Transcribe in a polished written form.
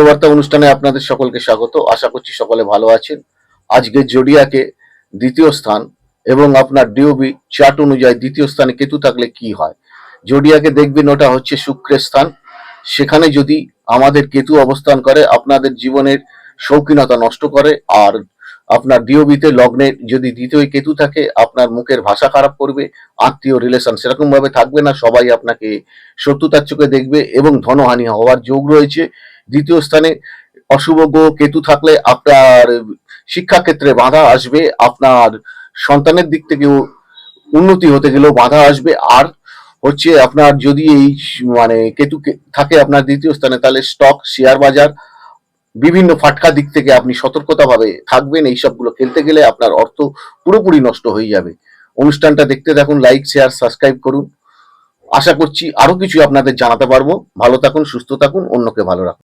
বার্তা অনুষ্ঠানে আপনাদের সকলকে স্বাগত। আশা করছি সকলে ভালো আছেন। আজকে জোডিয়াকে দ্বিতীয় স্থান এবং আপনার ডিওবি চার্ট অনুযায়ী দ্বিতীয় স্থানে কেতু থাকলে কি হয়। জোডিয়াকে দেখবেন ওটা হচ্ছে শুক্রের স্থান। সেখানে যদি আমাদের কেতু অবস্থান করে আপনাদের জীবনের শৌখিনতা নষ্ট করে। আর আপনার ডিওবিতে লগ্নে যদি দ্বিতীয় কেতু থাকে আপনার মুখের ভাষা খারাপ করবে, আত্মীয় রিলেশন সেরকম ভাবে থাকবে না, সবাই আপনাকে শত্রুতার চোখে দেখবে এবং ধনহানি হওয়ার যোগ রয়েছে। দ্বিতীয় স্থানে অশুভ গ্রহ কেতু থাকলে আপনার শিক্ষাক্ষেত্রে বাধা আসবে, আপনার সন্তানের দিক থেকেও উন্নতি হতে গেলেও বাধা আসবে। আর হচ্ছে আপনার যদি এই মানে কেতু থাকে আপনার দ্বিতীয় স্থানে, তাহলে স্টক শেয়ার বাজার বিভিন্ন ফাটকা দিক থেকে আপনি সতর্কতা ভাবে থাকবেন। এই সবগুলো খেলতে গেলে আপনার অর্থ পুরোপুরি নষ্ট হয়ে যাবে। অনুষ্ঠানটা দেখতে থাকুন, লাইক শেয়ার সাবস্ক্রাইব করুন। আশা করছি আরো কিছু আপনাদের জানাতে পারবো। ভালো থাকুন, সুস্থ থাকুন, অন্যকে ভালো রাখুন।